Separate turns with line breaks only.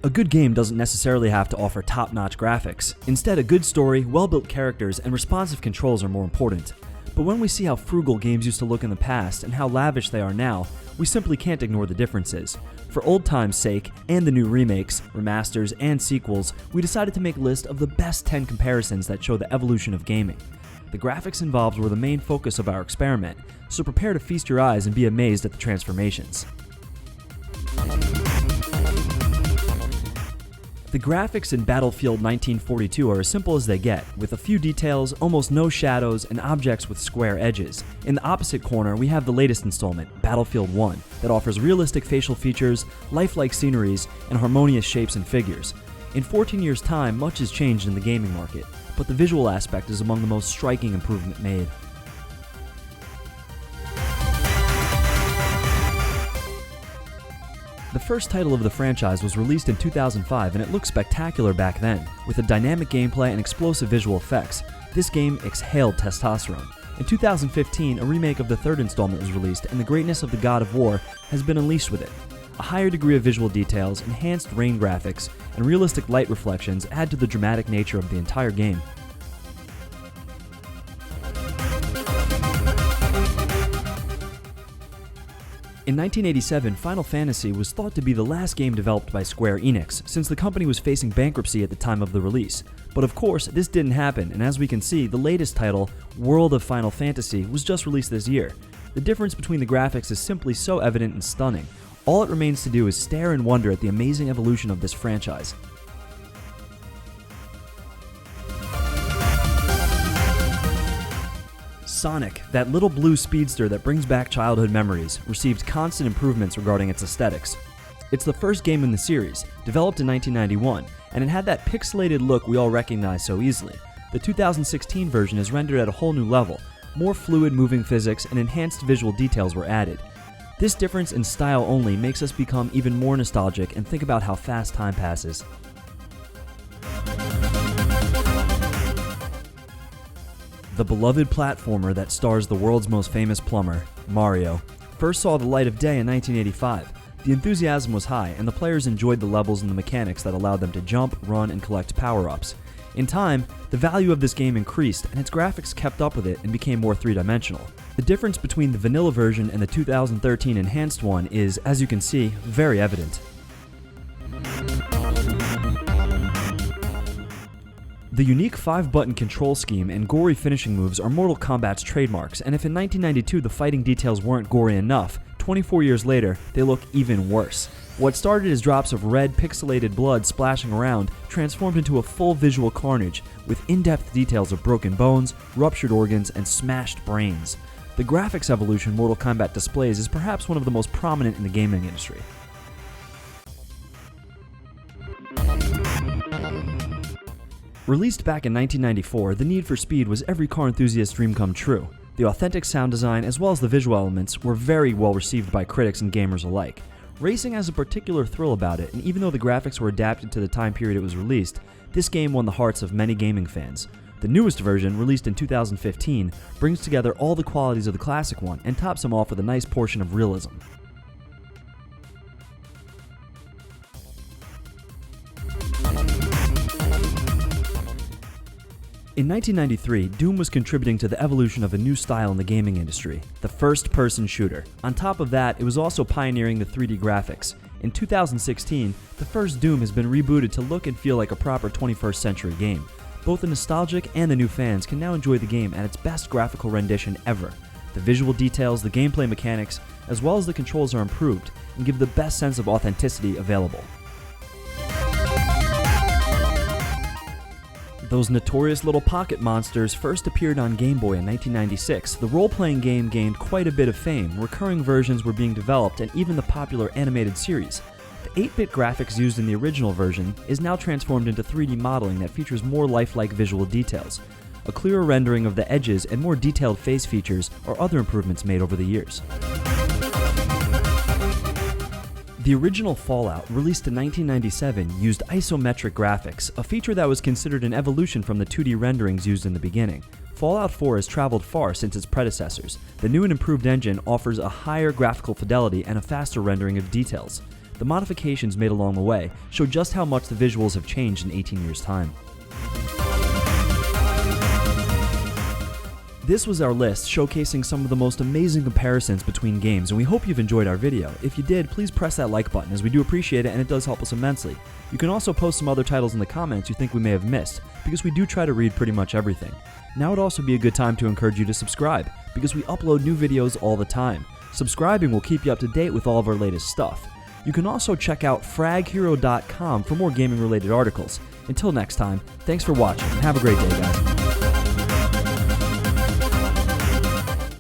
A good game doesn't necessarily have to offer top-notch graphics. Instead, a good story, well-built characters, and responsive controls are more important. But when we see how frugal games used to look in the past and how lavish they are now, we simply can't ignore the differences. For old time's sake, and the new remakes, remasters, and sequels, we decided to make a list of the best 10 comparisons that show the evolution of gaming. The graphics involved were the main focus of our experiment, so prepare to feast your eyes and be amazed at the transformations. The graphics in Battlefield 1942 are as simple as they get, with a few details, almost no shadows, and objects with square edges. In the opposite corner, we have the latest installment, Battlefield 1, that offers realistic facial features, lifelike sceneries, and harmonious shapes and figures. In 14 years' time, much has changed in the gaming market, but the visual aspect is among the most striking improvement made. The first title of the franchise was released in 2005 and it looked spectacular back then. With a dynamic gameplay and explosive visual effects, this game exhaled testosterone. In 2015, a remake of the third installment was released and the greatness of the God of War has been unleashed with it. A higher degree of visual details, enhanced rain graphics, and realistic light reflections add to the dramatic nature of the entire game. In 1987, Final Fantasy was thought to be the last game developed by Square Enix, since the company was facing bankruptcy at the time of the release. But of course, this didn't happen, and as we can see, the latest title, World of Final Fantasy, was just released this year. The difference between the graphics is simply so evident and stunning. All it remains to do is stare and wonder at the amazing evolution of this franchise. Sonic, that little blue speedster that brings back childhood memories, received constant improvements regarding its aesthetics. It's the first game in the series, developed in 1991, and it had that pixelated look we all recognize so easily. The 2016 version is rendered at a whole new level. More fluid moving physics and enhanced visual details were added. This difference in style only makes us become even more nostalgic and think about how fast time passes. The beloved platformer that stars the world's most famous plumber, Mario, first saw the light of day in 1985. The enthusiasm was high, and the players enjoyed the levels and the mechanics that allowed them to jump, run, and collect power-ups. In time, the value of this game increased, and its graphics kept up with it and became more three-dimensional. The difference between the vanilla version and the 2013 enhanced one is, as you can see, very evident. The unique 5-button control scheme and gory finishing moves are Mortal Kombat's trademarks, and if in 1992 the fighting details weren't gory enough, 24 years later, they look even worse. What started as drops of red, pixelated blood splashing around transformed into a full visual carnage, with in-depth details of broken bones, ruptured organs, and smashed brains. The graphics evolution Mortal Kombat displays is perhaps one of the most prominent in the gaming industry. Released back in 1994, the Need for Speed was every car enthusiast's dream come true. The authentic sound design as well as the visual elements were very well received by critics and gamers alike. Racing has a particular thrill about it, and even though the graphics were adapted to the time period it was released, this game won the hearts of many gaming fans. The newest version, released in 2015, brings together all the qualities of the classic one and tops them off with a nice portion of realism. In 1993, Doom was contributing to the evolution of a new style in the gaming industry, the first-person shooter. On top of that, it was also pioneering the 3D graphics. In 2016, the first Doom has been rebooted to look and feel like a proper 21st century game. Both the nostalgic and the new fans can now enjoy the game at its best graphical rendition ever. The visual details, the gameplay mechanics, as well as the controls are improved and give the best sense of authenticity available. Those notorious little pocket monsters first appeared on Game Boy in 1996. The role-playing game gained quite a bit of fame, recurring versions were being developed, and even the popular animated series. The 8-bit graphics used in the original version is now transformed into 3D modeling that features more lifelike visual details. A clearer rendering of the edges and more detailed face features are other improvements made over the years. The original Fallout, released in 1997, used isometric graphics, a feature that was considered an evolution from the 2D renderings used in the beginning. Fallout 4 has traveled far since its predecessors. The new and improved engine offers a higher graphical fidelity and a faster rendering of details. the modifications made along the way show just how much the visuals have changed in 18 years' time. This was our list showcasing some of the most amazing comparisons between games, and we hope you've enjoyed our video. If you did, please press that like button, as we do appreciate it and it does help us immensely. You can also post some other titles in the comments you think we may have missed, because we do try to read pretty much everything. Now would also be a good time to encourage you to subscribe, because we upload new videos all the time. Subscribing will keep you up to date with all of our latest stuff. You can also check out FragHero.com for more gaming related articles. Until next time, thanks for watching and have a great day, guys.